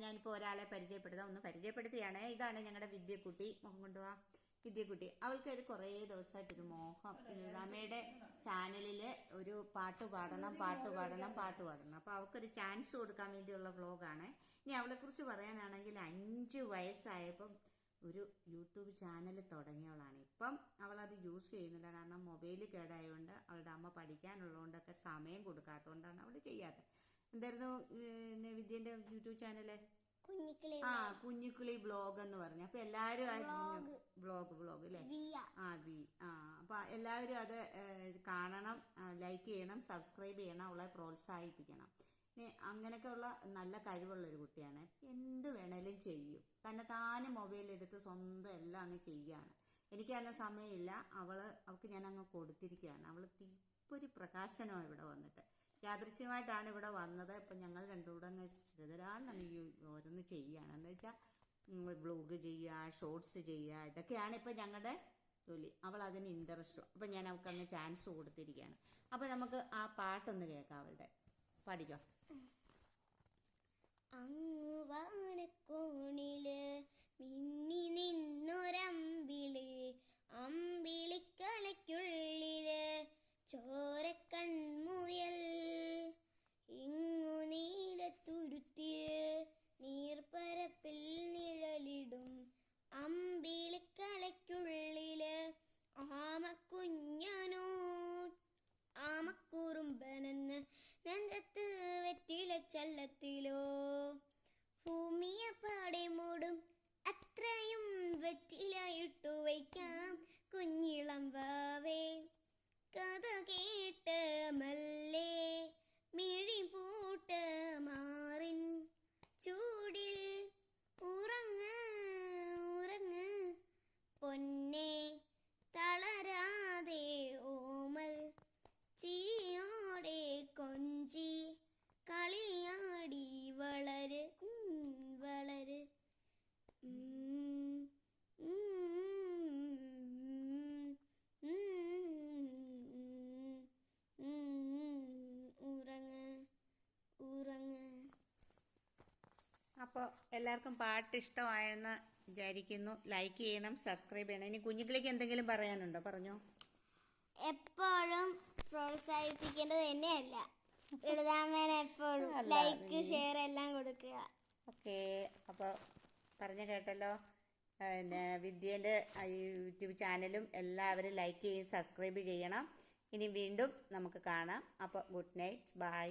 ഞാനിപ്പോൾ ഒരാളെ പരിചയപ്പെടുത്താം, ഒന്ന് പരിചയപ്പെടുത്തിയാണ്. ഇതാണ് ഞങ്ങളുടെ വിദ്യക്കുട്ടി. മോഹം കൊണ്ടുപോവാ. വിദ്യക്കുട്ടി, അവൾക്ക് ഒരു കുറേ ദിവസമായിട്ടൊരു മോഹം, ലളിതാമ്മയുടെ ചാനലിൽ ഒരു പാട്ട് പാടണം. അപ്പോൾ അവൾക്കൊരു ചാൻസ് കൊടുക്കാൻ വേണ്ടിയുള്ള വ്ളോഗാണ്. ഇനി അവളെക്കുറിച്ച് പറയാനാണെങ്കിൽ 5 വയസ്സായപ്പം ഒരു യൂട്യൂബ് ചാനൽ തുടങ്ങിയവളാണ്. ഇപ്പം അവളത് യൂസ് ചെയ്യുന്നില്ല, കാരണം മൊബൈൽ കേടായതുകൊണ്ട് അവളുടെ അമ്മ പഠിക്കാനുള്ളതുകൊണ്ടൊക്കെ സമയം കൊടുക്കാത്തതുകൊണ്ടാണ് അവൾ ചെയ്യാത്തത്. എന്തായിരുന്നു വിദ്യന്റെ യൂട്യൂബ് ചാനല്? കുഞ്ഞിക്കിളി ബ്ലോഗ് എന്ന് പറഞ്ഞു. അപ്പൊ എല്ലാരും വ്ളോഗ് അല്ലേ? അപ്പൊ എല്ലാവരും അത് കാണണം, ലൈക്ക് ചെയ്യണം, സബ്സ്ക്രൈബ് ചെയ്യണം, അവളെ പ്രോത്സാഹിപ്പിക്കണം. അങ്ങനെയൊക്കെ ഉള്ള നല്ല കഴിവുള്ള ഒരു കുട്ടിയാണ്. എന്ത് വേണേലും ചെയ്യും, താനും മൊബൈലെടുത്ത് സ്വന്തം എല്ലാം അങ്ങ് ചെയ്യാണ്. എനിക്ക് തന്നെ സമയമില്ല. അവൾക്ക് ഞാൻ അങ്ങ് കൊടുത്തിരിക്കുകയാണ്. അവൾ തീപ്പൊരി പ്രകാശനമാണ് ഇവിടെ വന്നിട്ട്. യാദൃച്ഛ്യമായിട്ടാണ് ഇവിടെ വന്നത്. ഇപ്പം ഞങ്ങൾ രണ്ടുകൂടെ അങ്ങ് ചെറുതരാന്നങ്ങ് ഓരോന്ന് ചെയ്യുകയാണ്. എന്ന് വെച്ചാൽ വ്ളോഗ് ചെയ്യുക, ഷോർട്സ് ചെയ്യുക, ഇതൊക്കെയാണ് ഇപ്പം ഞങ്ങളുടെ ജോലി. അവൾ അതിന് ഇൻട്രസ്റ്റും. അപ്പം ഞാൻ അവൾക്ക് അങ്ങ് ചാൻസ് കൊടുത്തിരിക്കുകയാണ്. അപ്പം നമുക്ക് ആ പാട്ടൊന്ന് കേൾക്കാം. അവളുടെ പാടിക്കോ. അങ്ങു വാനക്കോണില് മിന്നി നിന്നൊരമ്പിളി, അമ്പിളിക്കലയ്ക്കുള്ളില് ചോരക്കൺമുയൽ, ഇങ്ങു നീലത്തുരുത്തില് നീർപ്പരപ്പിൽ നിഴലിടും, അമ്പിളിക്കലയ്ക്കുള്ളില് ആമക്കുറുമ്പനെന്ന് നെഞ്ചത്ത് വെറ്റില ചല്ലത്തിലോ, ഭൂമിയെ പാടെ മൂടും അത്രയും വെറ്റില ഇട്ടു വയ്ക്കാം കുഞ്ഞിളം വാവേ, കഥ കേട്ട് മല്ലേ മിഴി പൂട്ട് മാറിൻ ചൂടിൽ ഉറങ്ങ് ഉറങ്ങ് പൊന്നെ തളരാതെ ഓമൽ ചിരിയോടെ കൊഞ്ചി കളിയാടി വളര് വളര്. ഉറങ്ങ് ഉറങ്ങ്. അപ്പോൾ എല്ലാവർക്കും പാട്ട് ഇഷ്ടമായെന്ന് വിചാരിക്കുന്നു. ലൈക്ക് ചെയ്യണം, സബ്സ്ക്രൈബ് ചെയ്യണം. ഇനി കുഞ്ഞുങ്ങളിലേക്ക് എന്തെങ്കിലും പറയാനുണ്ടോ? പറഞ്ഞോ. എപ്പോഴും പ്രോത്സാഹിപ്പിക്കേണ്ടത് തന്നെയല്ല, ലളിതാമ്മേനെ എപ്പോഴും ലൈക്ക്, ഷെയർ എല്ലാം കൊടുക്കുക. ഓക്കെ, അപ്പോൾ പറഞ്ഞു കേട്ടല്ലോ. പിന്നെ വിദ്യേൻ്റെ യൂട്യൂബ് ചാനലും എല്ലാവരും ലൈക്ക് ചെയ്യും, സബ്സ്ക്രൈബ് ചെയ്യണം. ഇനി വീണ്ടും നമുക്ക് കാണാം. അപ്പോൾ ഗുഡ് നൈറ്റ്, ബൈ.